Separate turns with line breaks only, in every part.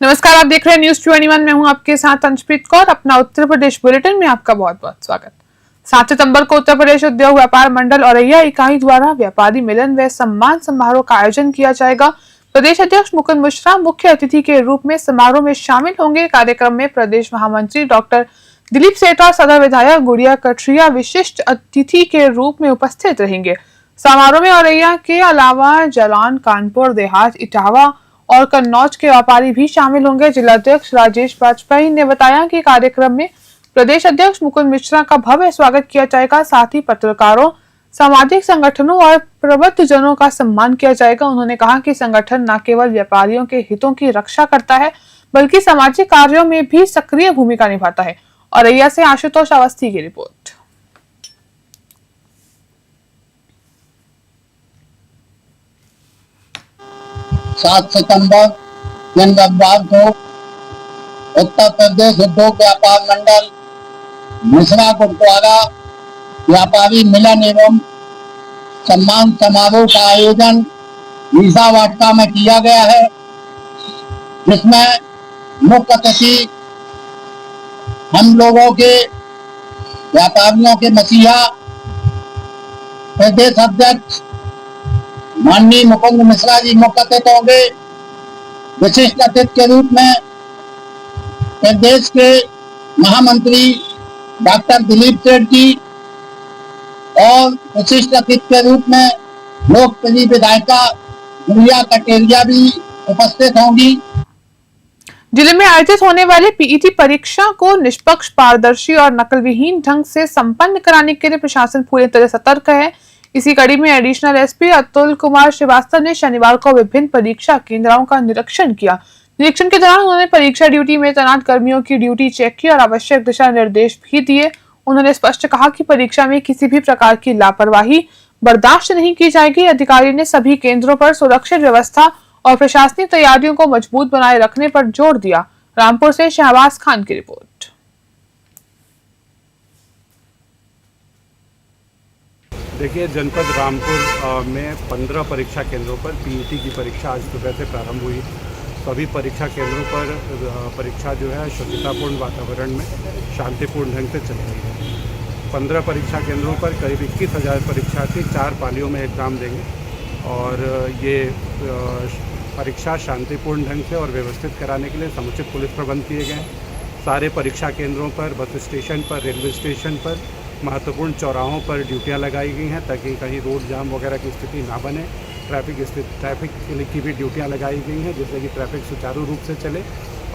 नमस्कार, आप देख रहे हैं न्यूज 21। मैं हूं आपके साथ अंशप्रीत कौर। अपना उत्तर प्रदेश बुलेटिन में आपका बहुत बहुत स्वागत। 7 सितंबर को उत्तर प्रदेश उद्योग व्यापार मंडल औरैया इकाई द्वारा व्यापारी मिलन व सम्मान समारोह का आयोजन किया जाएगा। प्रदेश अध्यक्ष मुकुंद मिश्रा मुख्य अतिथि के रूप में समारोह में शामिल होंगे। कार्यक्रम में प्रदेश महामंत्री डॉक्टर दिलीप सेठा, सदर विधायक गुड़िया कठरिया विशिष्ट अतिथि के रूप में उपस्थित रहेंगे। समारोह में औरैया के अलावा जालौन, कानपुर देहात, इटावा और कन्नौज के व्यापारी भी शामिल होंगे। जिलाध्यक्ष राजेश वाजपेयी ने बताया कि कार्यक्रम में प्रदेश अध्यक्ष मुकुंद मिश्रा का भव्य स्वागत किया जाएगा। साथ ही पत्रकारों, सामाजिक संगठनों और प्रबुद्धजनों का सम्मान किया जाएगा। उन्होंने कहा कि संगठन न केवल व्यापारियों के हितों की रक्षा करता है बल्कि सामाजिक कार्यों में भी सक्रिय भूमिका निभाता है। औरैया से आशुतोष अवस्थी की रिपोर्ट।
7 सितंबर दिन रविवार को उत्तर प्रदेश उद्योग व्यापार मंडल मिश्रा गुरुद्वारा व्यापारी मिलन एवं सम्मान समारोह का आयोजन विशाखापट्टनम में किया गया है, जिसमें मुख्य अतिथि हम लोगों के व्यापारियों के मसीहा प्रदेश अध्यक्ष माननीय मुकुंद मिश्रा जी मुख्य अतिथि होंगे। विशिष्ट अतिथि के रूप में प्रदेश के महामंत्री डॉक्टर दिलीप सेठ जी और विशिष्ट अतिथि के रूप में लोकप्रिय विधायिका गुड़िया कटेरिया भी उपस्थित होंगी।
जिले में आयोजित होने वाली पीईटी परीक्षा को निष्पक्ष, पारदर्शी और नकलविहीन ढंग से संपन्न कराने के लिए प्रशासन पूरी तरह सतर्क है। इसी कड़ी में एडिशनल एसपी अतुल कुमार श्रीवास्तव ने शनिवार को विभिन्न परीक्षा केंद्रों का निरीक्षण किया। निरीक्षण के दौरान उन्होंने परीक्षा ड्यूटी में तैनात कर्मियों की ड्यूटी चेक की और आवश्यक दिशा निर्देश भी दिए। उन्होंने स्पष्ट कहा कि परीक्षा में किसी भी प्रकार की लापरवाही बर्दाश्त नहीं की जाएगी। अधिकारी ने सभी केंद्रों पर सुरक्षित व्यवस्था और प्रशासनिक तैयारियों को मजबूत बनाए रखने पर जोर दिया। रामपुर से शहबाज खान की रिपोर्ट।
देखिए, जनपद रामपुर में 15 परीक्षा केंद्रों पर पीईटी की परीक्षा आज सुबह से प्रारंभ हुई। सभी परीक्षा केंद्रों पर परीक्षा जो है शुचितापूर्ण वातावरण में शांतिपूर्ण ढंग से चल रही है। 15 परीक्षा केंद्रों पर करीब 21,000 परीक्षार्थी 4 पालियों में एग्ज़ाम देंगे और ये परीक्षा शांतिपूर्ण ढंग से और व्यवस्थित कराने के लिए समुचित पुलिस प्रबंध किए गए हैं। सारे परीक्षा केंद्रों पर, बस स्टेशन पर, रेलवे स्टेशन पर, महत्वपूर्ण चौराहों पर ड्यूटियां लगाई गई हैं ताकि कहीं रोड जाम वगैरह की स्थिति ना बने। ट्रैफिक की भी ड्यूटियां लगाई गई हैं जिससे कि ट्रैफिक सुचारू रूप से चले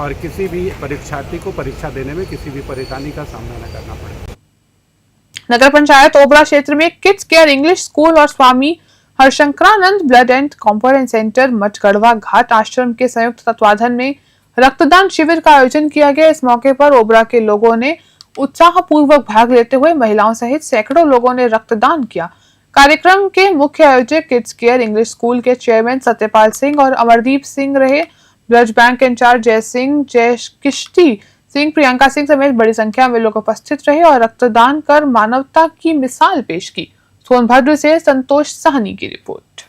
और किसी भी परीक्षार्थी को परीक्षा देने में किसी भी परेशानी का सामना न करना पड़े।
नगर पंचायत ओबरा क्षेत्र में किड्स केयर इंग्लिश स्कूल और स्वामी Harshankaranand blood and component centre मठगढ़वा घाट आश्रम के संयुक्त तत्वाधान में रक्तदान शिविर का आयोजन किया गया। इस मौके पर ओबरा के लोगों ने उत्साहपूर्वक भाग लेते हुए महिलाओं सहित सैकड़ों लोगों ने रक्तदान किया। कार्यक्रम के मुख्य आयोजक किड्स केयर इंग्लिश स्कूल के चेयरमैन सत्यपाल सिंह और अमरदीप सिंह रहे। ब्लड बैंक इंचार्ज जय सिंह, जय किश्ती सिंह, प्रियंका सिंह समेत बड़ी संख्या में लोग उपस्थित रहे और रक्तदान कर मानवता की मिसाल पेश की। सोनभद्र से संतोष साहनी की रिपोर्ट।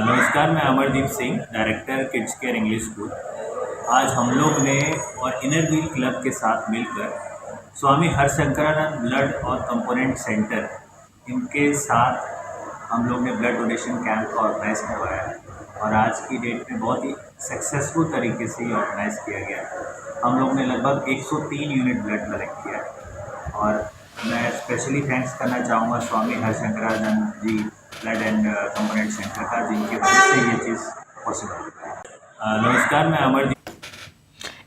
नमस्कार, मैं Amardeep Singh, director kids care English school. आज हम लोग ने और इनर व्हील क्लब के साथ मिलकर स्वामी हरशंकरानंद ब्लड और कंपोनेंट सेंटर, इनके साथ हम लोग ने ब्लड डोनेशन कैंप का ऑर्गेनाइज करवाया है और आज की डेट में बहुत ही सक्सेसफुल तरीके से ये ऑर्गेनाइज किया गया है। हम लोग ने लगभग 103 यूनिट ब्लड कलेक्ट किया है और मैं स्पेशली थैंक्स करना चाहूँगा स्वामी हरशंकरानंद जी ब्लड एंड कंपोनेंट सेंटर का, जिनकी वजह से ये चीज़ पॉसिबल है। नमस्कार, मैं अमरदीप।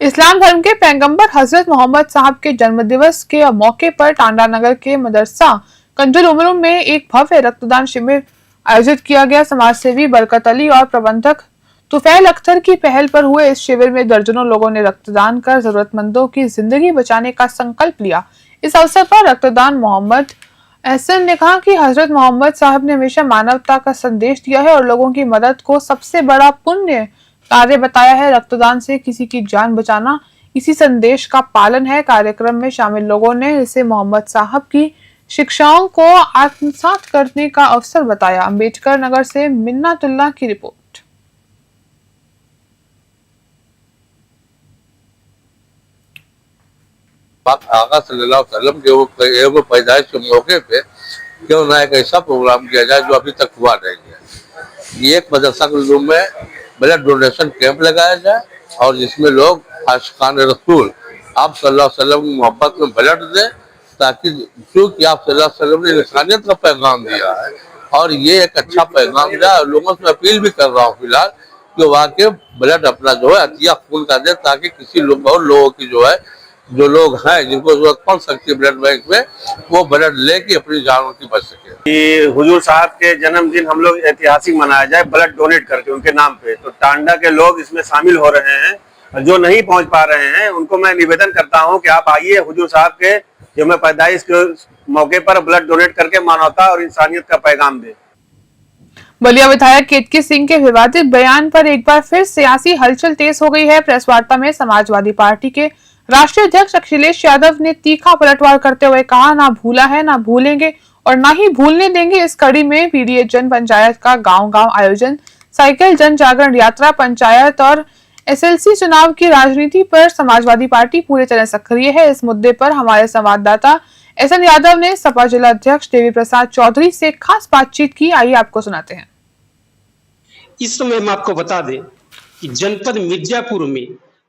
इस्लाम धर्म के पैगंबर हजरत मोहम्मद साहब के जन्मदिवस के मौके पर टांडा नगर के मदरसा कंजुल उमरूम में एक भव्य रक्तदान शिविर आयोजित किया गया। समाजसेवी बरकत अली और प्रबंधक तुफैल अख्तर की पहल पर हुए इस शिविर में दर्जनों लोगों ने रक्तदान कर जरूरतमंदों की जिंदगी बचाने का संकल्प लिया। इस अवसर पर रक्तदान मोहम्मद एहसन ने कहा कि हजरत मोहम्मद साहब ने हमेशा मानवता का संदेश दिया है और लोगों की मदद को सबसे बड़ा पुण्य कार्य बताया है। रक्तदान से किसी की जान बचाना इसी संदेश का पालन है। कार्यक्रम में शामिल लोगों ने इसे मोहम्मद साहब की शिक्षाओं को आत्मसात करने का अवसर बताया। अम्बेडकर नगर से मिन्नातुल्लाह की रिपोर्ट।
आका सल्लल्लाहु अलैहि वसल्लम के वो पैदाइश के मौके पे क्यों ना एक ऐसा प्रोग्राम किया जाए जो अभी तक हुआ नहीं है। ये एक मदरसा कुल्लूम में ब्लड डोनेशन कैंप लगाया जाए और जिसमें लोग आशिकान रसूल आप सल्लल्लाहु अलैहि वसल्लम की मोहब्बत में ब्लड दें, ताकि क्योंकि आप सल्लल्लाहु अलैहि वसल्लम ने इंसानियत का पैगाम दिया है और ये एक अच्छा पैगाम दिया। लोगों से अपील भी कर रहा हूँ फिलहाल कि वाकई ब्लड अपना जो है अतिया खून का दे, ताकि किसी और लोगों की जो है जो लोग हैं जिनको जरूरत पड़ सकती है ब्लड बैंक में, वो ब्लड लेके अपनी जान की बच सके।
कि हुजूर साहब के जन्मदिन हम लोग ऐतिहासिक मनाया जाए ब्लड डोनेट करके उनके नाम पे, तो टांडा के लोग इसमें शामिल हो रहे हैं। जो नहीं पहुंच पा रहे हैं उनको मैं निवेदन करता हूं कि आप आइए हुजूर साहब के यौम पैदाइश के मौके पर ब्लड डोनेट करके मानवता और इंसानियत का पैगाम दें।
बलिया विधायक केतकी सिंह के विवादित बयान पर एक बार फिर सियासी हलचल तेज हो गई है। प्रेस वार्ता में समाजवादी पार्टी के राष्ट्रीय अध्यक्ष अखिलेश यादव ने तीखा पलटवार करते हुए कहा, ना भूला है, ना भूलेंगे और ना ही भूलने देंगे। इस कड़ी में पीडीए जन पंचायत का गांव-गांव आयोजन, साइकिल जन जागरण यात्रा, पंचायत और एसएलसी चुनाव की राजनीति पर समाजवादी पार्टी पूरी तरह सक्रिय है। इस मुद्दे पर हमारे संवाददाता एसएन यादव ने सपा जिला अध्यक्ष देवी प्रसाद चौधरी से खास बातचीत की। आइए आपको सुनाते हैं।
इस समय हम आपको बता दें कि जनपद मिर्जापुर में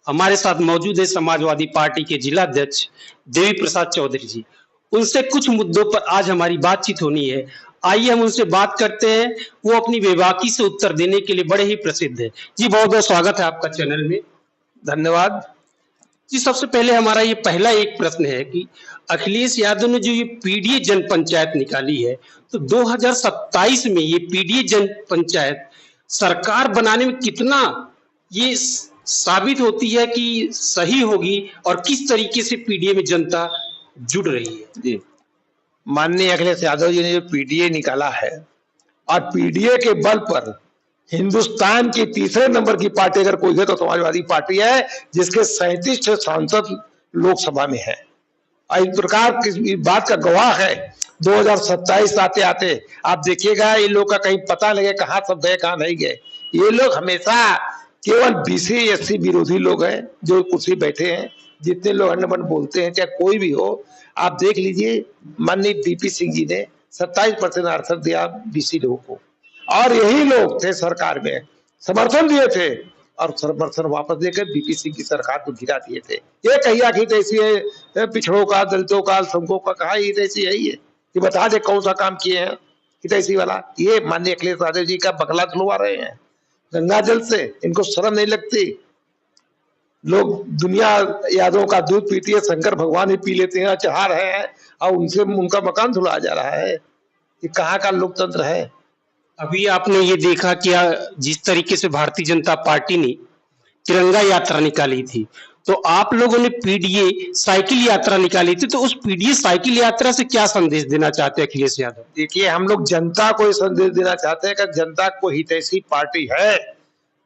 हमारे साथ मौजूद है समाजवादी पार्टी के जिला अध्यक्ष देवी प्रसाद चौधरी जी। उनसे कुछ मुद्दों पर आज हमारी बातचीत होनी है। आइए हम उनसे बात करते हैं। वो अपनी बेबाकी से उत्तर देने के लिए बड़े ही प्रसिद्ध है। जी बहुत बहुत स्वागत है आपका चैनल में।
धन्यवाद
जी। सबसे पहले हमारा ये पहला एक प्रश्न है कि अखिलेश यादव ने जो ये पीडीए जन पंचायत निकाली है, तो 2027 में ये पीडीए जन पंचायत सरकार बनाने में कितना ये साबित होती है कि सही होगी और किस तरीके से पीडीए में जनता जुड़ रही है?
जी, माननीय अखिलेश यादव जी ने जो पीडीए निकाला है और पीडीए के बल पर हिंदुस्तान की तीसरे नंबर की पार्टी अगर कोई है तो समाजवादी पार्टी है, जिसके 37 सांसद लोकसभा में है। इस प्रकार की बात का गवाह है 2027 आते आते आप देखिएगा ये लोग का कहीं पता लगे कहाँ सब गए कहाँ नहीं गए। ये लोग हमेशा केवल बीसी एससी विरोधी लोग हैं जो कुर्सी बैठे हैं। जितने लोग अन्नबन बोलते हैं चाहे कोई भी हो, आप देख लीजिए माननीय बीपी सिंह जी ने 27% आरक्षण दिया बीसी लोगों को और यही लोग थे सरकार में समर्थन दिए थे और समर्थन वापस देकर बीपी सिंह की सरकार को गिरा दिए थे। ये कहिया कि ऐसी है पिछड़ों का, दलितों का, अल्पसंख्यकों का, कहा ये ऐसी है ही है कि बता दे कौन सा काम किए हैं हितैषी वाला। ये माननीय अखिलेश यादव जी का बकला खुलवा रहे हैं गंगा जल से। इनको शर्म नहीं लगती। लोग दुनिया यादों का दूध पीती है, शंकर भगवान ही पी लेते हैं, चाह रहे हैं और उनसे उनका मकान धुला जा रहा है। ये कहाँ का लोकतंत्र है?
अभी आपने ये देखा कि जिस तरीके से भारतीय जनता पार्टी ने तिरंगा यात्रा निकाली थी, तो आप लोगों ने पीडीए साइकिल यात्रा निकाली थी, तो उस पीडीए साइकिल यात्रा से क्या संदेश देना चाहते हैं अखिलेश यादव?
देखिए, हम लोग जनता को ये संदेश देना चाहते हैं कि जनता को हितैषी पार्टी है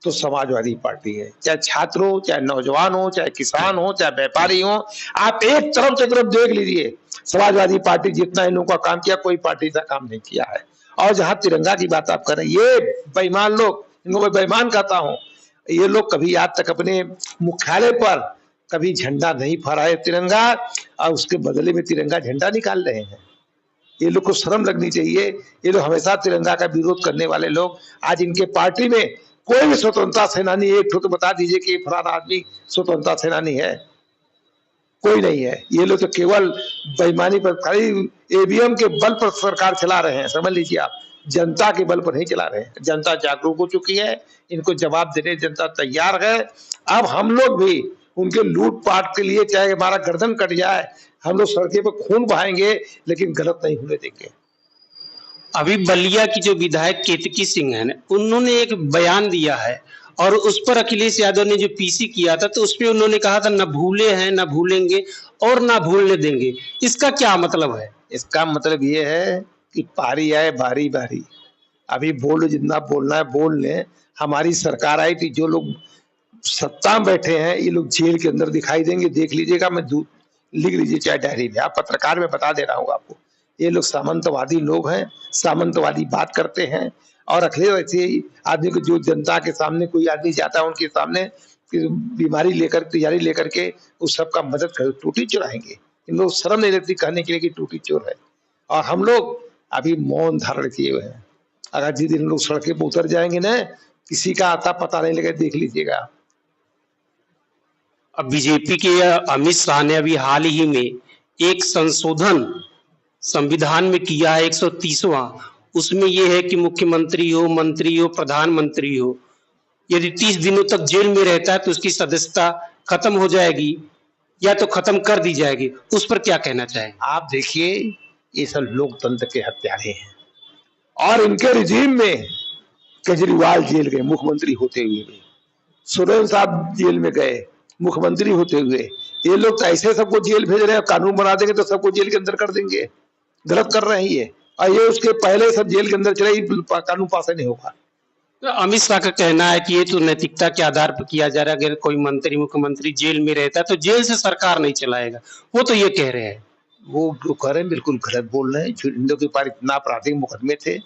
तो समाजवादी पार्टी है। चाहे छात्र हो, चाहे नौजवान हो, चाहे किसान हो, चाहे व्यापारी हो, आप एक तरफ से तरफ देख लीजिए। समाजवादी पार्टी जितना इन लोगों का काम किया, कोई पार्टी का काम नहीं किया है। और जहां तिरंगा की बात आप कर रहे हैं, ये बेईमान लोग, इनको मैं बेईमान कहता हूं, ये लोग कभी आज तक अपने मुख्यालय पर कभी झंडा नहीं फहराए तिरंगा और उसके बदले में तिरंगा झंडा निकाल रहे हैं। ये लोग को शर्म लगनी चाहिए। ये लोग हमेशा तिरंगा का विरोध करने वाले लोग, आज इनके पार्टी में कोई भी स्वतंत्रता सेनानी एक तो बता दीजिए कि फलाना आदमी स्वतंत्रता सेनानी है? कोई नहीं है। ये लोग तो केवल बेईमानी पर, खाली ईवीएम के बल पर सरकार चला रहे हैं। समझ लीजिए आप, जनता के बल पर नहीं चला रहे हैं। जनता जागरूक हो चुकी है, इनको जवाब देने जनता तैयार है। अब हम लोग भी उनके लूटपाट के लिए चाहे हमारा गर्दन कट जाए, हम लोग सड़कें पर खून बहाएंगे, लेकिन गलत नहीं होने देंगे।
अभी बलिया की जो विधायक केतकी सिंह है, उन्होंने एक बयान दिया है और उस पर अखिलेश यादव ने जो पीसी किया था, तो उसपे उन्होंने कहा था न भूले हैं, न भूलेंगे और न भूलने देंगे। इसका क्या मतलब है?
इसका मतलब ये है कि पारी आए बारी बारी। अभी बोलो, जितना बोलना है बोल लें। हमारी सरकार आई थी, जो लोग सत्ता में बैठे हैं, ये लोग जेल के अंदर दिखाई देंगे, देख लीजिएगा। लिख लीजिए चाहे डायरी में, आप पत्रकार में बता दे रहा हूँ आपको। ये लोग सामंतवादी लोग हैं, सामंतवादी बात करते हैं। और अखिलेश ऐसे आदमी को, जो जनता के सामने कोई आदमी जाता है उनके सामने बीमारी लेकर, तैयारी लेकर के उस सबका मदद कर, टूटी चुराएंगे। इन लोग शर्म नहीं लगती कहने के लिए कि टूटी चोर है। और हम लोग अभी मौन धारण किए हुए हैं। अगर जिस दिन लोग सड़कें पर उतर जाएंगे ना, किसी का आता पता नहीं लगे, देख लीजिएगा।
अब बीजेपी के अमित शाह ने अभी हाल ही में एक संशोधन संविधान में किया है, 130वां। उसमें यह है कि मुख्यमंत्री हो, मंत्री हो, प्रधानमंत्री हो, यदि 30 दिनों तक जेल में रहता है तो उसकी सदस्यता खत्म हो जाएगी या तो खत्म कर दी जाएगी। उस पर क्या कहना चाहेंगे?
आप देखिए, ये सब लोकतंत्र के हत्यारे हैं। और इनके रिजीम में केजरीवाल जेल गए मुख्यमंत्री होते हुए, सुरेंद्र साहब जेल में गए मुख्यमंत्री होते हुए। ये लोग तो ऐसे सबको जेल भेज रहे हैं, कानून बना देंगे तो सबको जेल के अंदर कर देंगे। गलत कर रहे हैं ये। और ये उसके पहले सब जेल के अंदर चले, कानून पास नहीं होगा।
तो अमित शाह का कहना है कि ये तो नैतिकता के आधार पर किया जा रहा है। अगर कोई मंत्री, मुख्यमंत्री जेल में रहता है तो जेल से सरकार नहीं चलाएगा, वो तो ये कह रहे हैं।
वो जो कह रहे हैं बिल्कुल गलत बोल रहे हैं। इन लोगों के पास इतना आपराधिक मुकदमे थे,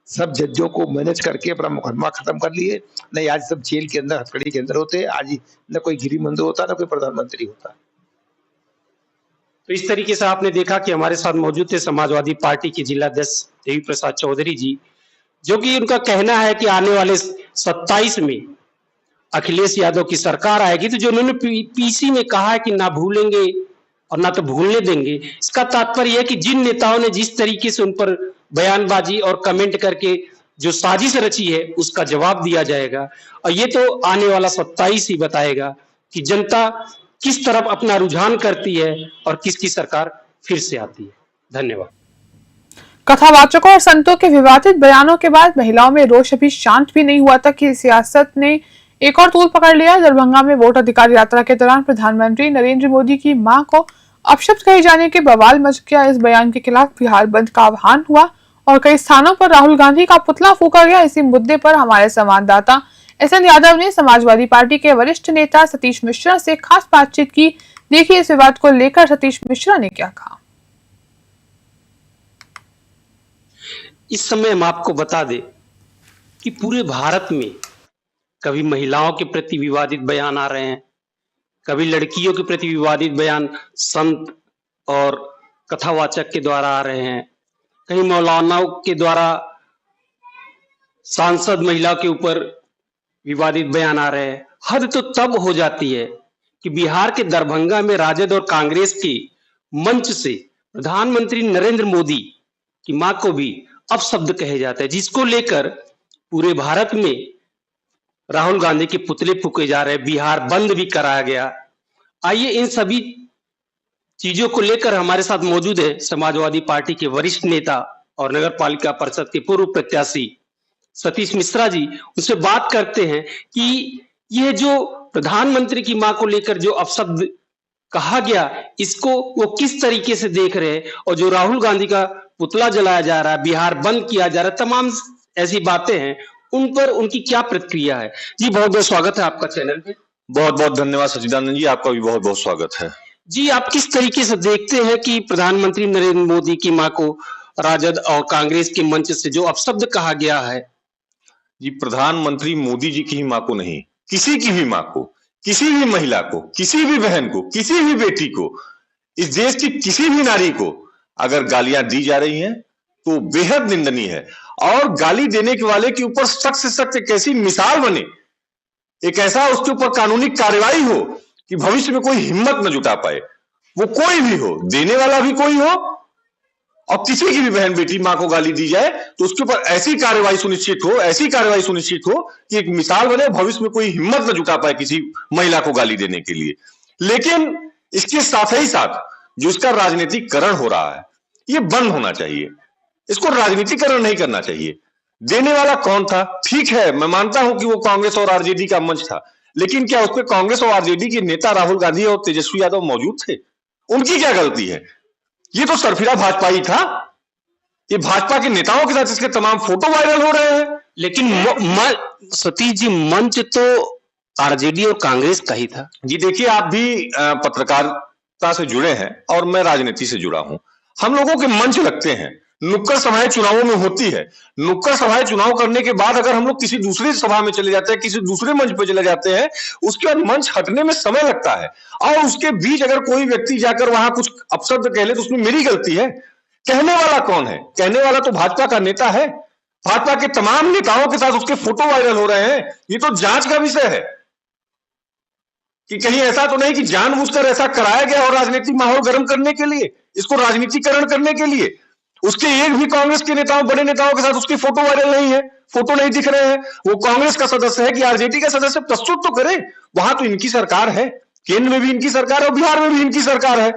सब जजों को मैनेज करके अपना मुकदमा खत्म कर लिए। नहीं, आज सब जेल के अंदर, हथकड़ी के अंदर होते। आज न कोई गृह मंत्री होता, न कोई प्रधानमंत्री होता।
तो इस तरीके से आपने देखा कि हमारे साथ मौजूद थे समाजवादी पार्टी के जिलाध्यक्ष देवी प्रसाद चौधरी जी, जो कि उनका कहना है कि आने वाले 27 में अखिलेश यादव की सरकार आएगी। तो जो उन्होंने पीसी में कहा है कि ना भूलेंगे और ना तो भूलने देंगे, इसका तात्पर्य है कि जिन नेताओं ने जिस तरीके से उन पर बयानबाजी और कमेंट करके जो साजिश रची है उसका जवाब दिया जाएगा। और ये तो आने वाला 27 ही बताएगा कि जनता किस तरफ अपना रुझान करती है और किसकी सरकार फिर से आती है। धन्यवाद।
कथावाचकों और संतों के विवादित बयानों के बाद महिलाओं में रोष अभी शांत भी नहीं हुआ था कि सियासत ने एक और तूल पकड़ लिया। दरभंगा में वोट अधिकार यात्रा के दौरान प्रधानमंत्री नरेंद्र मोदी की मां को अपशब्द कहे जाने के बवाल मच गया। इस बयान के खिलाफ बिहार बंद का आह्वान हुआ और कई स्थानों पर राहुल गांधी का पुतला फूका गया। इसी मुद्दे पर हमारे संवाददाता एसएन यादव ने समाजवादी पार्टी के वरिष्ठ नेता सतीश मिश्रा से खास बातचीत की। देखिए इस विवाद को लेकर सतीश मिश्रा ने क्या कहा।
इस समय हम आपको बता दें कि पूरे भारत में कभी महिलाओं के प्रति विवादित बयान आ रहे हैं, कभी लड़कियों के प्रति विवादित बयान संत और कथावाचक के द्वारा आ रहे हैं, कहीं मौलानाओं के द्वारा सांसद महिला के ऊपर विवादित बयान आ रहे हैं। हद तो तब हो जाती है कि बिहार के दरभंगा में राजद और कांग्रेस के मंच से प्रधानमंत्री नरेंद्र मोदी की मां को भी अपशब्द कहे जाते हैं, जिसको लेकर पूरे भारत में राहुल गांधी के पुतले फूके जा रहे हैं, बिहार बंद भी कराया गया। आइए इन सभी चीजों को लेकर हमारे साथ मौजूद है समाजवादी पार्टी के वरिष्ठ नेता और नगर पालिका परिषद के पूर्व प्रत्याशी सतीश मिश्रा जी। उनसे बात करते हैं कि यह जो प्रधानमंत्री की मां को लेकर जो अपशब्द कहा गया, इसको वो किस तरीके से देख रहे हैं, और जो राहुल गांधी का पुतला जलाया जा रहा है, बिहार बंद किया जा रहा है, तमाम ऐसी बातें हैं, उन पर उनकी क्या प्रतिक्रिया है। जी बहुत बहुत स्वागत है आपका चैनल पे।
बहुत बहुत धन्यवाद सचिदानंद जी, आपका भी बहुत बहुत स्वागत है।
जी आप किस तरीके से देखते हैं कि प्रधानमंत्री नरेंद्र मोदी की मां को राजद और कांग्रेस के मंच से जो अपशब्द कहा गया है?
जी प्रधानमंत्री मोदी जी की ही मां को नहीं, किसी की भी मां को, किसी भी महिला को, किसी भी बहन को, किसी भी बेटी को, इस देश की किसी भी नारी को अगर गालियां दी जा रही हैं तो बेहद निंदनीय है। और गाली देने के वाले के ऊपर सख्त से सख्त एक ऐसी मिसाल बने, एक ऐसा उसके ऊपर कानूनी कार्रवाई हो कि भविष्य में कोई हिम्मत न जुटा पाए। वो कोई भी हो, देने वाला भी कोई हो, और किसी की भी बहन बेटी मां को गाली दी जाए तो उसके ऊपर ऐसी कार्रवाई सुनिश्चित हो, ऐसी कार्रवाई सुनिश्चित हो कि एक मिसाल बने, भविष्य में कोई हिम्मत न जुटा पाए किसी महिला को गाली देने के लिए। लेकिन इसके साथ ही साथ जो इसका राजनीतिकरण हो रहा है, ये बंद होना चाहिए। इसको राजनीतिकरण नहीं करना चाहिए। देने वाला कौन था? ठीक है, मैं मानता हूं कि वो कांग्रेस और आरजेडी का मंच था, लेकिन क्या उसमें कांग्रेस और आरजेडी के नेता राहुल गांधी और तेजस्वी यादव मौजूद थे? उनकी क्या गलती है? ये तो सरफिरा भाजपा ही था। ये भाजपा के नेताओं के साथ इसके तमाम फोटो वायरल हो रहे हैं।
लेकिन सतीश जी, मंच तो आरजेडी और कांग्रेस का ही था।
जी देखिए, आप भी पत्रकारिता से जुड़े हैं और मैं राजनीति से जुड़ा हूं। हम लोगों के मंच लगते हैं, नुक्कड़ सभाएं चुनावों में होती है। नुक्कड़ सभाएं चुनाव करने के बाद अगर हम लोग किसी दूसरी सभा में चले जाते हैं, किसी दूसरे मंच पे चले जाते हैं, उसके बाद मंच हटने में समय लगता है और उसके बीच अगर कोई व्यक्ति जाकर वहां कुछ अपशब्द कह ले तो उसमें मेरी गलती है। कहने वाला कौन है? कहने वाला तो भाजपा का नेता है। भाजपा के तमाम नेताओं के साथ उसके फोटो वायरल हो रहे हैं। ये तो जांच का विषय है कि कहीं ऐसा तो नहीं कि जानबूझकर ऐसा कराया गया और राजनीतिक माहौल गर्म करने के लिए, इसको राजनीतिकरण करने के लिए। उसके एक भी कांग्रेस के नेताओं, बड़े नेताओं के साथ उसके फोटो वायरल नहीं है, फोटो नहीं दिख रहे हैं। वो कांग्रेस का सदस्य है कि आरजेडी का सदस्य, प्रस्तुत तो करे। वहां तो इनकी सरकार है, केंद्र में भी इनकी सरकार है और बिहार में भी इनकी सरकार है।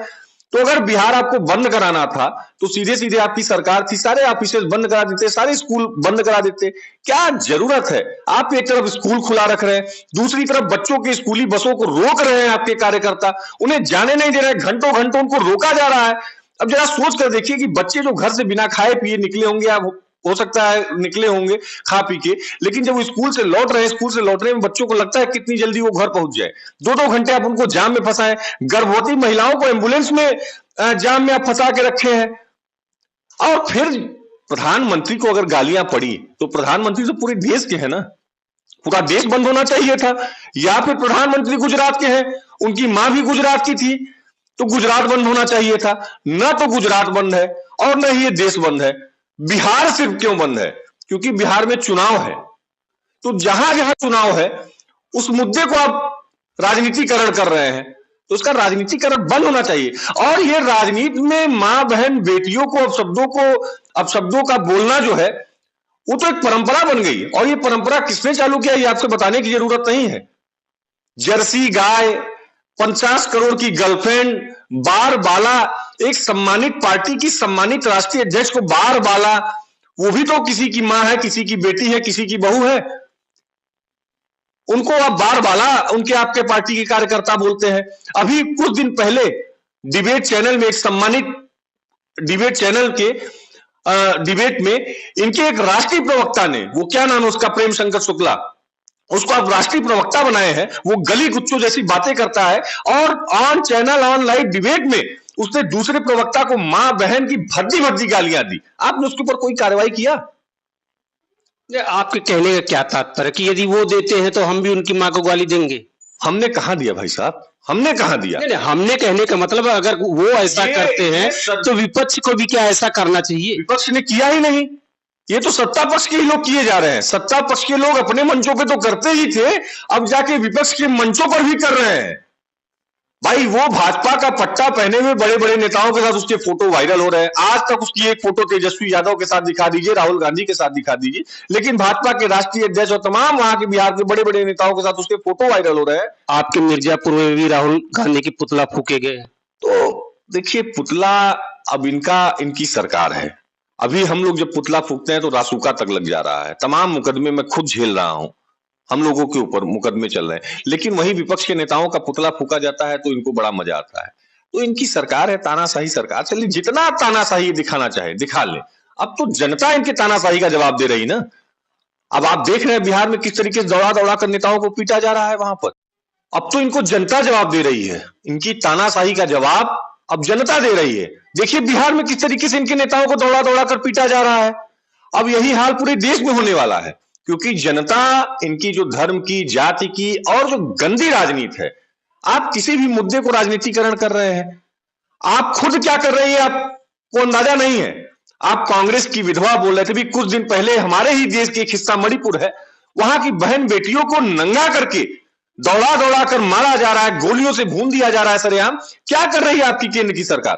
तो अगर बिहार आपको बंद कराना था तो सीधे सीधे आपकी सरकार थी, सारे ऑफिस बंद करा देते, सारे स्कूल बंद करा देते। क्या जरूरत है? आप एक तरफ स्कूल खुला रख रहे हैं, दूसरी तरफ बच्चों के स्कूली बसों को रोक रहे हैं आपके कार्यकर्ता, उन्हें जाने नहीं दे रहे हैं, घंटों घंटों उनको रोका जा रहा है। अब जरा सोच कर देखिए कि बच्चे जो घर से बिना खाए पिए निकले होंगे, या हो सकता है निकले होंगे खा पी के, लेकिन जब वो स्कूल से लौट रहे हैं, स्कूल से लौटने में बच्चों को लगता है कितनी जल्दी वो घर पहुंच जाए। 2-2 घंटे आप उनको जाम में फंसाएं, गर्भवती महिलाओं को एम्बुलेंस में जाम में आप फंसा के रखे हैं। और फिर प्रधानमंत्री को अगर गालियां पड़ी तो प्रधानमंत्री तो पूरे देश के हैं ना, पूरा देश बंद होना चाहिए था। या फिर प्रधानमंत्री गुजरात के हैं, उनकी मां भी गुजरात की थी, तो गुजरात बंद होना चाहिए था। न तो गुजरात बंद है और न ही ये देश बंद है। बिहार सिर्फ क्यों बंद है? क्योंकि बिहार में चुनाव है। तो जहां जहां चुनाव है उस मुद्दे को आप राजनीतिकरण कर रहे हैं, तो उसका राजनीतिकरण बंद होना चाहिए। और ये राजनीति में मां बहन बेटियों को अपशब्दों का बोलना जो है वो तो एक परंपरा बन गई। और ये परंपरा किसने चालू किया ये आपसे बताने की जरूरत नहीं है। जर्सी गाय, 50 करोड़ की गर्लफ्रेंड, बार बाला, एक सम्मानित पार्टी की सम्मानित राष्ट्रीय अध्यक्ष को बार बाला, वो भी तो किसी की मां है, किसी की बेटी है, किसी की बहू है, उनको आप बार बाला उनके आपके पार्टी के कार्यकर्ता बोलते हैं। अभी कुछ दिन पहले डिबेट चैनल में, एक सम्मानित डिबेट चैनल के डिबेट में इनके एक राष्ट्रीय प्रवक्ता ने, वो क्या नाम है उसका, प्रेम शंकर शुक्ला, उसको आप राष्ट्रीय प्रवक्ता बनाए हैं। वो गली गुच्चों जैसी बातें करता है और on channel, on live debate में उसने दूसरे प्रवक्ता को मां बहन की भद्दी भद्दी गालियां दी। आपने उसके ऊपर कोई कार्रवाई किया?
आपके कहने का क्या तात्पर्य कि यदि वो देते हैं तो हम भी उनकी मां को गाली देंगे?
हमने कहां दिया भाई साहब, हमने कहां दिया?
नहीं, हमने कहने का मतलब अगर वो ऐसा करते हैं तो विपक्ष को भी क्या ऐसा करना चाहिए?
विपक्ष ने किया ही नहीं। ये तो सत्ता पक्ष के ही लोग किए जा रहे हैं। सत्ता पक्ष के लोग अपने मंचों पे तो करते ही थे, अब जाके विपक्ष के मंचों पर भी कर रहे हैं। भाई वो भाजपा का पट्टा पहने हुए बड़े बड़े नेताओं के साथ उसके फोटो वायरल हो रहे हैं। आज तक उसकी एक फोटो तेजस्वी यादव के साथ दिखा दीजिए, राहुल गांधी के साथ दिखा दीजिए, लेकिन भाजपा के राष्ट्रीय अध्यक्ष और तमाम वहां के बिहार के बड़े बड़े नेताओं के साथ उसके फोटो वायरल हो रहे हैं।
आपके मिर्जापुर में भी राहुल गांधी के पुतला फूके गए।
तो देखिए, पुतला अब इनकी सरकार है। अभी हम लोग जब पुतला फूकते हैं तो रासुका तक लग जा रहा है। तमाम मुकदमे मैं खुद झेल रहा हूं, हम लोगों के ऊपर मुकदमे चल रहे हैं, लेकिन वही विपक्ष के नेताओं का पुतला फूका जाता है तो इनको बड़ा मजा आता है। तो इनकी सरकार है, तानाशाही सरकार। चलिए, जितना तानाशाही दिखाना चाहे दिखा ले। अब तो जनता इनके तानाशाही का जवाब दे रही ना। अब आप देख रहे हैं बिहार में किस तरीके से दौड़ा दौड़ा कर नेताओं को पीटा जा रहा है वहां पर। अब तो इनको जनता जवाब दे रही है, इनकी तानाशाही का जवाब अब जनता दे रही है। देखिए बिहार में किस तरीके से इनके नेताओं को दौड़ा दौड़ा कर पीटा जा रहा है। अब यही हाल पूरे देश में होने वाला है, क्योंकि जनता इनकी जो धर्म की, जाति की और जो गंदी राजनीति है, आप किसी भी मुद्दे को राजनीतिकरण कर रहे हैं। आप खुद क्या कर रही है आपको अंदाजा नहीं है। आप कांग्रेस की विधवा बोल रहे थे भी कुछ दिन पहले, हमारे ही देश के एक हिस्सा मणिपुर है, वहां की बहन बेटियों को नंगा करके दौड़ा दौड़ा कर मारा जा रहा है, गोलियों से भून दिया जा रहा है सरेआम। क्या कर रही है आपकी केंद्र की सरकार?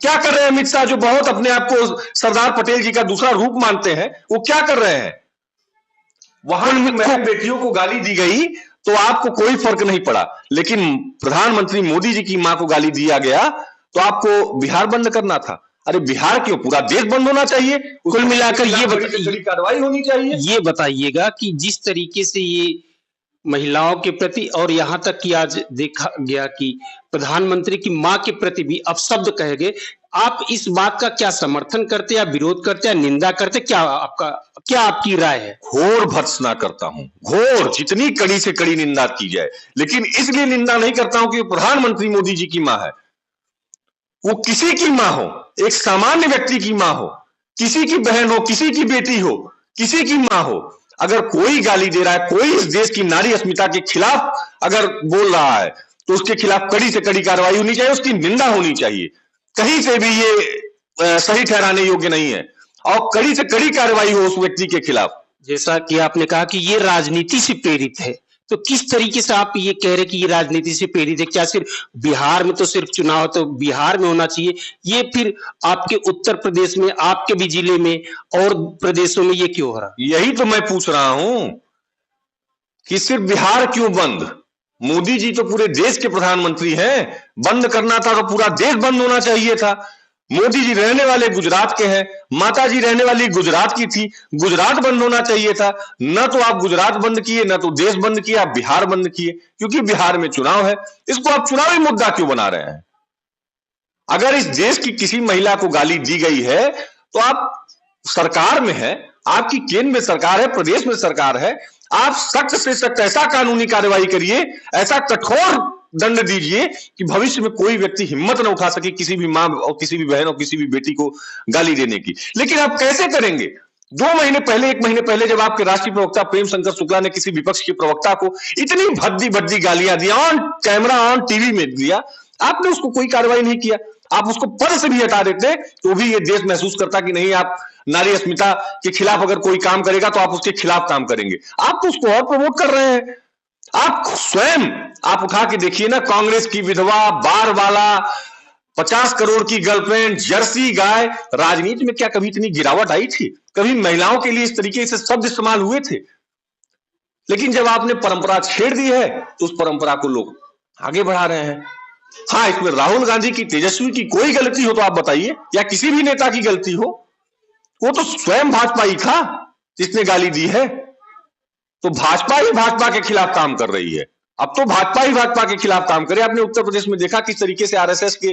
क्या कर रहे हैं अमित शाह, जो बहुत अपने आप को सरदार पटेल जी का दूसरा रूप मानते हैं? वो क्या कर रहे हैं? वहां बहन बेटियों को गाली दी गई तो आपको कोई फर्क नहीं पड़ा, लेकिन प्रधानमंत्री मोदी जी की मां को गाली दिया गया तो आपको बिहार बंद करना था। अरे बिहार क्यों, पूरा देश बंद होना चाहिए।
कुल मिलाकर ये
कार्रवाई होनी चाहिए।
ये बताइएगा कि जिस तरीके से ये महिलाओं के प्रति और यहां तक कि आज देखा गया कि प्रधानमंत्री की मां के प्रति भी अपशब्द कहे गए, आप इस बात का क्या समर्थन करते या विरोध करते या निंदा करते, क्या आपकी राय है?
घोर भर्त्सना करता हूं, घोर, जितनी कड़ी से कड़ी निंदा की जाए, लेकिन इसलिए निंदा नहीं करता हूं कि प्रधानमंत्री मोदी जी की मां है। वो किसी की मां हो, एक सामान्य व्यक्ति की मां हो, किसी की बहन हो, किसी की बेटी हो, किसी की मां हो, अगर कोई गाली दे रहा है, कोई इस देश की नारी अस्मिता के खिलाफ अगर बोल रहा है, तो उसके खिलाफ कड़ी से कड़ी कार्रवाई होनी चाहिए, उसकी निंदा होनी चाहिए। कहीं से भी ये सही ठहराने योग्य नहीं है, और कड़ी से कड़ी कार्रवाई हो उस व्यक्ति के खिलाफ।
जैसा कि आपने कहा कि ये राजनीति से प्रेरित है, तो किस तरीके से आप ये कह रहे कि ये राजनीति से प्रेरित है? क्या सिर्फ बिहार में, तो सिर्फ चुनाव तो बिहार में होना चाहिए, ये फिर आपके उत्तर प्रदेश में, आपके भी जिले में और प्रदेशों में ये क्यों हो रहा?
यही तो मैं पूछ रहा हूं कि सिर्फ बिहार क्यों बंद? मोदी जी तो पूरे देश के प्रधानमंत्री हैं, बंद करना था तो पूरा देश बंद होना चाहिए था। मोदी जी रहने वाले गुजरात के हैं, माता जी रहने वाली गुजरात की थी, गुजरात बंद होना चाहिए था। न तो आप गुजरात बंद किए, न तो देश बंद किए, आप बिहार बंद किए, क्योंकि बिहार में चुनाव है। इसको आप चुनावी मुद्दा क्यों बना रहे हैं? अगर इस देश की किसी महिला को गाली दी गई है तो आप सरकार में है, आपकी केंद्र में सरकार है, प्रदेश में सरकार है, आप सख्त से सख्त ऐसा कानूनी कार्रवाई करिए, ऐसा कठोर दंड दीजिए कि भविष्य में कोई व्यक्ति हिम्मत न उठा सके किसी भी मां और किसी भी बहन और किसी भी बेटी को गाली देने की। लेकिन आप कैसे करेंगे? 2 महीने पहले, 1 महीने पहले जब आपके राष्ट्रीय प्रवक्ता प्रेम शंकर शुक्ला ने किसी विपक्ष के प्रवक्ता को इतनी भद्दी भद्दी गालियां दी, ऑन कैमरा, ऑन टीवी में दिया, आपने उसको कोई कार्रवाई नहीं किया। आप उसको पद से भी हटा देते तो भी ये देश महसूस करता कि नहीं, आप नारी अस्मिता के खिलाफ अगर कोई काम करेगा तो आप उसके खिलाफ काम करेंगे। आप तो उसको और प्रमोट कर रहे हैं। आप स्वयं आप उठा के देखिए ना, कांग्रेस की विधवा, बार वाला, 50 करोड़ की गर्लफ्रेंड, जर्सी गाय, राजनीति में क्या कभी इतनी गिरावट आई थी? कभी महिलाओं के लिए इस तरीके से शब्द इस्तेमाल हुए थे? लेकिन जब आपने परंपरा छेड़ दी है तो उस परंपरा को लोग आगे बढ़ा रहे हैं। हाँ, इसमें राहुल गांधी की, तेजस्वी की कोई गलती हो तो आप बताइए, या किसी भी नेता की गलती हो, वो तो स्वयं भाजपा ही था जिसने गाली दी है। तो भाजपा ही भाजपा के खिलाफ काम कर रही है। अब तो भाजपा ही भाजपा के खिलाफ काम करे। आपने उत्तर प्रदेश में देखा किस तरीके से आरएसएस के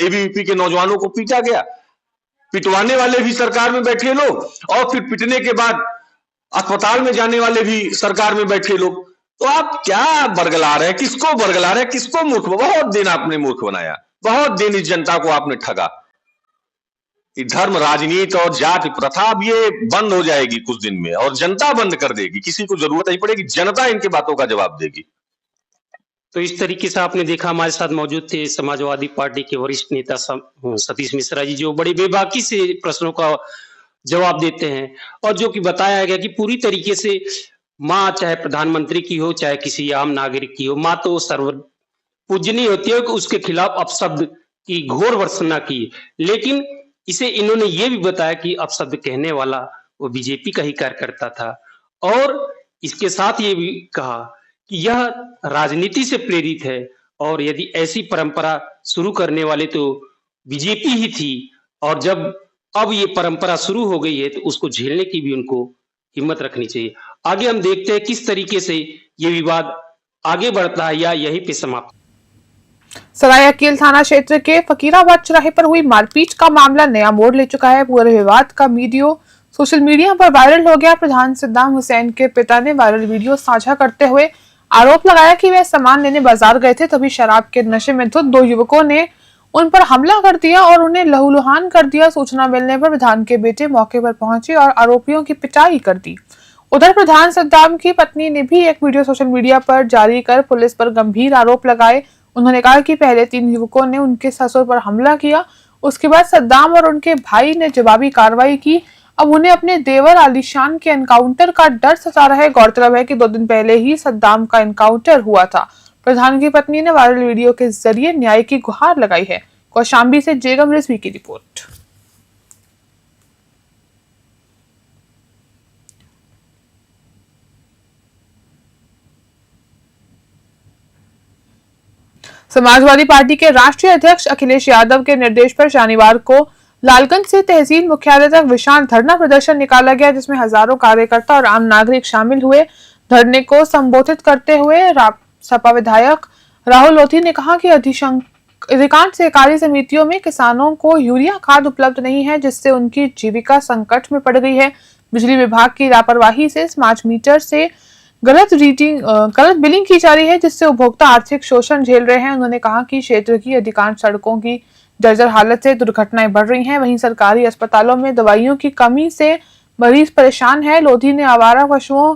एबीवीपी के नौजवानों को पीटा गया। पिटवाने वाले भी सरकार में बैठे लोग, और फिर पिटने के बाद अस्पताल में जाने वाले भी सरकार में बैठे लोग। तो आप क्या बरगला रहे हैं? किसको बरगला रहे हैं? किसको मूर्ख? बहुत दिन आपने मूर्ख बनाया, बहुत दिन इस जनता को आपने ठगा। धर्म राजनीति और जाति प्रथा अब ये बंद हो जाएगी कुछ दिन में, और जनता बंद कर देगी। किसी को जरूरत नहीं पड़ेगी, जनता इनके बातों का जवाब देगी।
तो इस तरीके से आपने देखा, हमारे साथ मौजूद थे समाजवादी पार्टी के वरिष्ठ नेता सतीश मिश्रा जी, जो बड़ी बेबाकी से प्रश्नों का जवाब देते हैं, और जो कि बताया गया कि पूरी तरीके से माँ, चाहे प्रधानमंत्री की हो, चाहे किसी आम नागरिक की हो, माँ तो सर्व पूजनीय होती है। उसके खिलाफ अपशब्द की घोर भर्त्सना की, लेकिन इसे इन्होंने ये भी बताया कि अपशब्द कहने वाला वो बीजेपी का ही कार्यकर्ता था, और इसके साथ ये भी कहा कि यह राजनीति से प्रेरित है, और यदि ऐसी परंपरा शुरू करने वाले तो बीजेपी ही थी, और जब अब ये परंपरा शुरू हो गई है तो उसको झेलने की भी उनको हिम्मत रखनी चाहिए। आगे हम देखते हैं किस तरीके से ये विवाद आगे बढ़ता है या यहीं पे समाप्त।
सरायकेला थाना क्षेत्र के फकीराबाद चौराहे पर हुई मारपीट का मामला नया मोड़ ले चुका है। पूरे विवाद का वीडियो सोशल मीडिया पर वायरल हो गया। प्रधान सद्दाम हुसैन के पिता ने वायरल वीडियो साझा करते हुए आरोप लगाया कि वह सामान लेने बाजार गए थे, तभी शराब के नशे में धुत 2 युवकों ने उन पर हमला कर दिया और उन्हें लहूलुहान कर दिया। सूचना मिलने पर प्रधान के बेटे मौके पर पहुंचे और आरोपियों की पिटाई कर दी। उधर प्रधान सद्दाम की पत्नी ने भी एक वीडियो सोशल मीडिया पर जारी कर पुलिस पर गंभीर आरोप लगाए। उन्होंने कहा कि पहले 3 युवकों ने उनके ससुर पर हमला किया, उसके बाद सद्दाम और उनके भाई ने जवाबी कार्रवाई की। अब उन्हें अपने देवर आलीशान के एनकाउंटर का डर सता रहा है। गौरतलब है कि 2 दिन पहले ही सद्दाम का एनकाउंटर हुआ था। प्रधान की पत्नी ने वायरल वीडियो के जरिए न्याय की गुहार लगाई है। कौशाम्बी से जेगम रिजवी की रिपोर्ट। समाजवादी पार्टी के राष्ट्रीय अध्यक्ष अखिलेश यादव के निर्देश पर शनिवार को लालगंज से तहसील मुख्यालय तक विशाल धरना प्रदर्शन निकाला गया, जिसमें हजारों कार्यकर्ता और आम नागरिक शामिल हुए। धरने को संबोधित करते हुए सपा विधायक राहुल लोधी ने कहा कि अधिकांश सहकारी समितियों में किसानों को यूरिया खाद उपलब्ध नहीं है, जिससे उनकी जीविका संकट में पड़ गई है। बिजली विभाग की लापरवाही से स्मार्ट मीटर से गलत बिलिंग की जा रही है, जिससे उपभोक्ता आर्थिक शोषण झेल रहे हैं। उन्होंने कहा कि क्षेत्र की अधिकांश सड़कों की जर्जर हालत से दुर्घटनाएं बढ़ रही हैं। वहीं सरकारी अस्पतालों में दवाइयों की कमी से मरीज परेशान है। लोधी ने आवारा पशुओं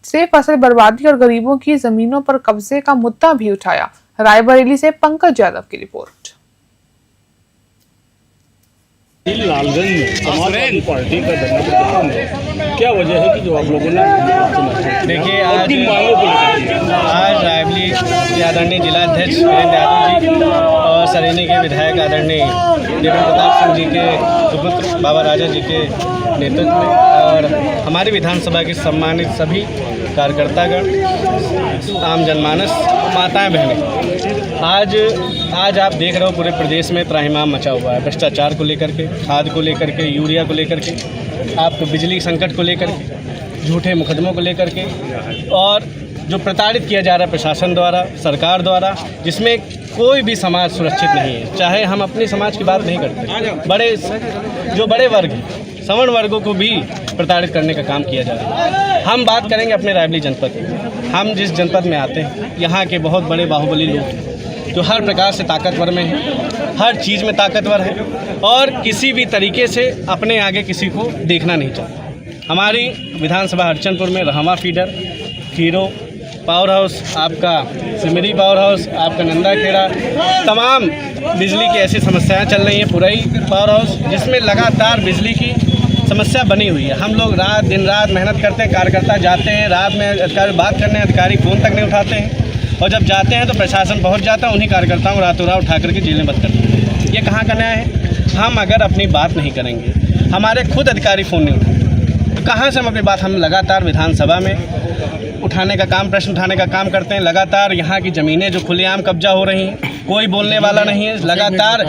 से फसल बर्बादी और गरीबों की जमीनों पर कब्जे का मुद्दा भी उठाया। रायबरेली से पंकज यादव की रिपोर्ट।
लालगंज में समाजवादी पार्टी का धरना प्रदर्शन है, क्या वजह है कि जो आप लोगों ने
देखिए आज रायबरेली आदरणीय जिला अध्यक्ष वीरेंद्र यादव जी और सरेनी के विधायक आदरणीय देवेंद्र प्रताप सिंह जी के सुपुत्र बाबा राजा जी के नेतृत्व में और हमारी विधानसभा के सम्मानित सभी कार्यकर्तागण, आम जनमानस, माताएं, बहनें, आज आप देख रहे हो पूरे प्रदेश में त्राहिमाम मचा हुआ है। भ्रष्टाचार को लेकर के, खाद को लेकर के, यूरिया को लेकर के, आपको बिजली संकट को लेकर के, झूठे मुकदमों को लेकर के, और जो प्रताड़ित किया जा रहा है प्रशासन द्वारा, सरकार द्वारा, जिसमें कोई भी समाज सुरक्षित नहीं है। चाहे हम अपने समाज की बात नहीं करते, बड़े वर्ग, सवर्ण वर्गों को भी प्रताड़ित करने का काम किया जा रहा है। हम बात करेंगे अपने रायबरेली जनपद की। हम जिस जनपद में आते हैं, यहाँ के बहुत बड़े बाहुबली लोग हैं जो हर प्रकार से ताकतवर में हैं, हर चीज़ में ताकतवर है और किसी भी तरीके से अपने आगे किसी को देखना नहीं चाहते। हमारी विधानसभा हरचंदपुर में रहमा फीडर, खीरो पावर हाउस, आपका सिमरी पावर हाउस, आपका नंदा खेड़ा, तमाम बिजली की ऐसी समस्याएं चल रही हैं। पुरई पावर हाउस, जिसमें लगातार बिजली की समस्या बनी हुई है। हम लोग दिन रात मेहनत करते हैं, कार्यकर्ता जाते हैं, रात में अधिकारी बात करने, अधिकारी फ़ोन तक नहीं उठाते हैं, और जब जाते हैं तो प्रशासन पहुंच जाता है, उन्हीं कार्यकर्ताओं को रातों रात उठा करके जेल में बंद कर देते हैं। ये कहाँ का न्याय है? हम अगर अपनी बात नहीं करेंगे, हमारे खुद अधिकारी फ़ोन नहीं उठाते, तो कहाँ से हम अपनी बात, हम लगातार विधानसभा में उठाने का काम, प्रश्न उठाने का काम करते हैं। लगातार यहाँ की ज़मीनें जो खुलेआम कब्जा हो रही हैं, कोई बोलने वाला नहीं है। लगातार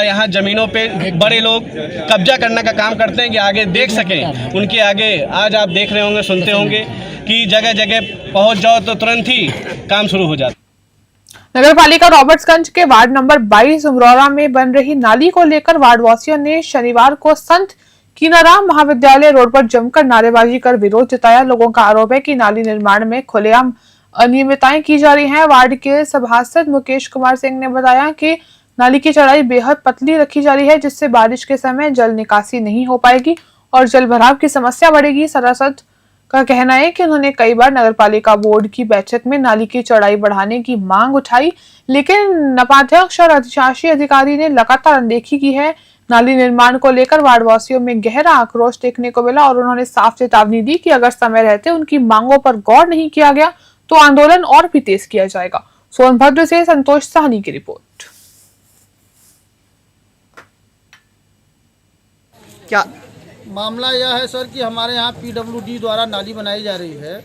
यहाँ ज़मीनों पे बड़े लोग कब्जा करने का काम करते हैं कि आगे देख सकें, उनके आगे। आज आप देख रहे होंगे, सुनते होंगे कि जगह जगह पहुँच जाओ तो तुरंत ही काम शुरू हो जाता।
नगर पालिका रॉबर्ट्सगंज के वार्ड नंबर 22 उमरौरा में बन रही नाली को लेकर वार्डवासियों ने शनिवार को संत कीनाराम महाविद्यालय रोड पर जमकर नारेबाजी कर विरोध जताया। लोगों का आरोप है कि नाली निर्माण में खुलेआम अनियमितताएं की जा रही हैं। वार्ड के सभासद मुकेश कुमार सिंह ने बताया कि नाली की चौड़ाई बेहद पतली रखी जा रही है, जिससे बारिश के समय जल निकासी नहीं हो पाएगी और जल भराव की समस्या बढ़ेगी। सभासद का कहना है कि उन्होंने कई बार नगरपालिका बोर्ड की बैठक में नाली की चौड़ाई बढ़ाने की मांग उठाई, लेकिन नपाध्यक्ष और अधिशासी अधिकारी ने लगातार अनदेखी की है। नाली निर्माण को लेकर वार्डवासियों में गहरा आक्रोश देखने को मिला और उन्होंने साफ चेतावनी दी कि अगर समय रहते उनकी मांगों पर गौर नहीं किया गया तो आंदोलन और भी तेज किया जाएगा। सोनभद्र से संतोष साहनी की रिपोर्ट।
क्या मामला यह है सर कि हमारे यहाँ PWD द्वारा नाली बनाई जा रही है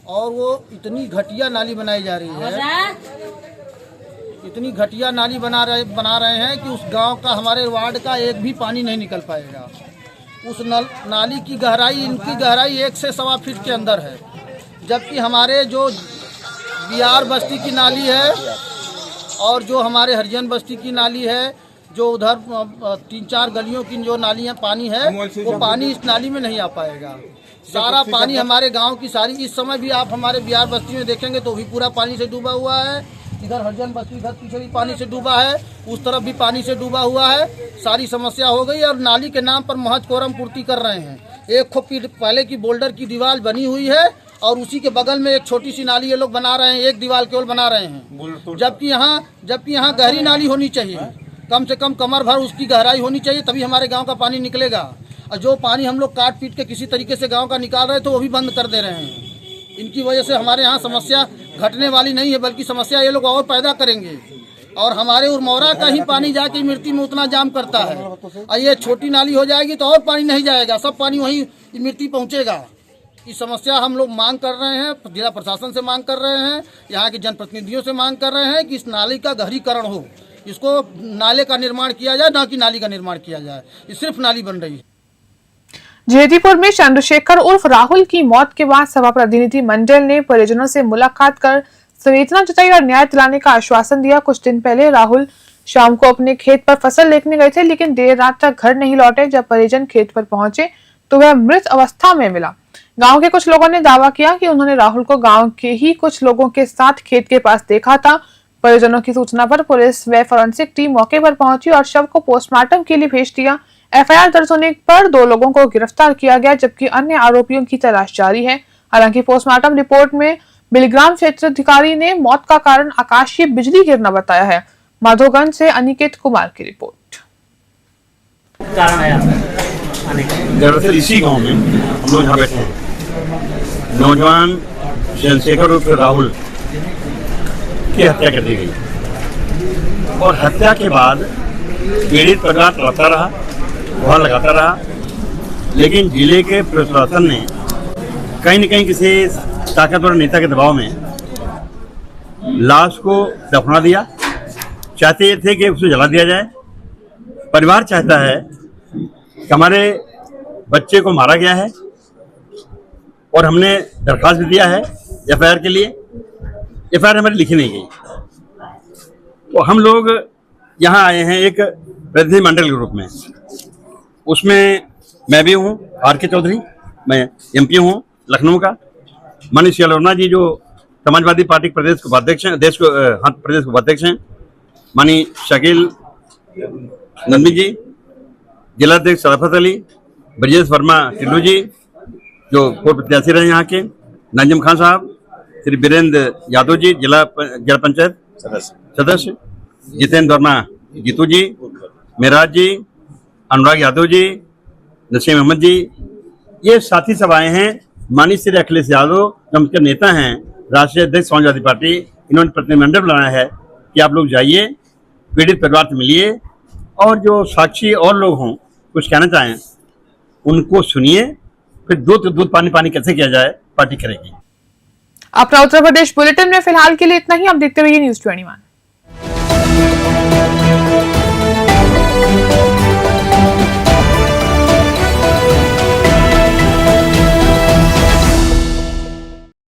और वो इतनी घटिया नाली बनाई जा रही है, इतनी घटिया नाली बना रहे हैं कि उस गांव का, हमारे वार्ड का एक भी पानी नहीं निकल पाएगा। उस नाली की गहराई, इनकी गहराई 1 से सवा फीट के अंदर है, जबकि हमारे जो बिहार बस्ती की नाली है और जो हमारे हरिजन बस्ती की नाली है, जो उधर 3-4 गलियों की जो नालियाँ पानी है, वो पानी इस नाली में नहीं आ पाएगा। सारा पानी हमारे गांव की सारी, इस समय भी आप हमारे बिहार बस्ती में देखेंगे तो भी पूरा पानी से डूबा हुआ है। इधर हरिजन बस्ती, इधर पीछे भी पानी से डूबा है, उस तरफ भी पानी से डूबा हुआ है। सारी समस्या हो गई और नाली के नाम पर महज कोरम पूर्ति कर रहे हैं। एक खूब पहले की बोल्डर की दीवार बनी हुई है और उसी के बगल में एक छोटी सी नाली ये लोग बना रहे हैं, एक दीवार केवल बना रहे हैं, जबकि यहाँ गहरी नाली होनी चाहिए, कम से कम कमर भर उसकी गहराई होनी चाहिए, तभी हमारे गांव का पानी निकलेगा। और जो पानी हम लोग काट पीट के किसी तरीके से गांव का निकाल रहे थे वो भी बंद कर दे रहे हैं। इनकी वजह से हमारे यहाँ समस्या घटने वाली नहीं है, बल्कि समस्या ये लोग और पैदा करेंगे। और हमारे उर्मौरा का ही पानी जाके मिर्ती में उतना जाम करता है, और ये छोटी नाली हो जाएगी तो और पानी नहीं जाएगा, सब पानी वहीं मिर्ती पहुँचेगा। इस समस्या हम लोग मांग कर रहे हैं, जिला प्रशासन से मांग कर रहे हैं, यहाँ के जनप्रतिनिधियों से मांग कर रहे हैं कि इस नाली का गहरीकरण हो, इसको नाले का निर्माण किया जाए, ना कि नाली का निर्माण किया जाए। ये सिर्फ नाली बन रही है।
जयदीपुर में चंद्रशेखर उर्फ राहुल की मौत के बाद सभा प्रतिनिधि मंडल ने परिजनों से मुलाकात कर संवेदना जताई और न्याय दिलाने का आश्वासन दिया। कुछ दिन पहले राहुल शाम को अपने खेत पर फसल देखने गए थे, लेकिन देर रात तक घर नहीं लौटे। जब परिजन खेत पर पहुंचे तो वह मृत अवस्था में मिला। गांव के कुछ लोगों ने दावा किया कि उन्होंने राहुल को गांव के ही कुछ लोगों के साथ खेत के पास देखा था। परिजनों की सूचना पर पुलिस व फॉरेंसिक टीम मौके पर पहुंची और शव को पोस्टमार्टम के लिए भेज दिया। एफआईआर दर्ज होने पर 2 लोगों को गिरफ्तार किया गया, जबकि अन्य आरोपियों की तलाश जारी है। हालांकि पोस्टमार्टम रिपोर्ट में बिलग्राम क्षेत्राधिकारी ने मौत का कारण आकाशीय बिजली गिरना बताया है। माधोगंज से अनिकेत कुमार की रिपोर्ट।
दरअसल इसी गांव में हम लोग यहाँ बैठे हैं। नौजवान चंद्रशेखर उर्फ राहुल की हत्या कर दी गई और हत्या के बाद पीड़ित परिवार तड़पता रहा, गुहार लगाता रहा, लेकिन जिले के प्रशासन ने कहीं न कहीं किसी ताकतवर नेता के दबाव में लाश को दफना दिया। चाहते ये थे कि उसे जला दिया जाए। परिवार चाहता है कि हमारे बच्चे को मारा गया है और हमने दरखास्त भी दिया है एफआईआर के लिए। एफआईआर हमारी लिखी नहीं गई, तो हम लोग यहाँ आए हैं एक प्रतिनिधिमंडल के रूप में। उसमें मैं भी हूँ, आर.के. चौधरी, मैं एमपी हूँ लखनऊ का। मनीष यलोना जी जो समाजवादी पार्टी प्रदेश के उपाध्यक्ष हैं, प्रदेश के उपाध्यक्ष हैं। मानी शकील नंदी जी, जिलाध्यक्ष शराफत अली, ब्रजेश वर्मा टिल्लू जी जो पूर्व प्रत्याशी रहे यहाँ के, नाजिम खान साहब, श्री वीरेंद्र यादव जी जिला पंचायत सदस्य, जितेंद्र वर्मा जीतू जी, मेराज जी, अनुराग यादव जी, नसीम अहमद जी, ये साथी सब आए हैं। माननीय श्री अखिलेश यादव जो उनके नेता हैं, राष्ट्रीय अध्यक्ष समाजवादी पार्टी, इन्होंने प्रतिनिधिमंडल बनाया है कि आप लोग जाइए, पीड़ित परिवार से मिलिए और जो साक्षी और लोग हों कुछ कहना चाहें उनको सुनिए, फिर दूध पानी कैसे किया जाए पार्टी करेगी।
अपना उत्तर प्रदेश बुलेटिन में फिलहाल के लिए इतना ही। आप देखते रहिए न्यूज़ 21।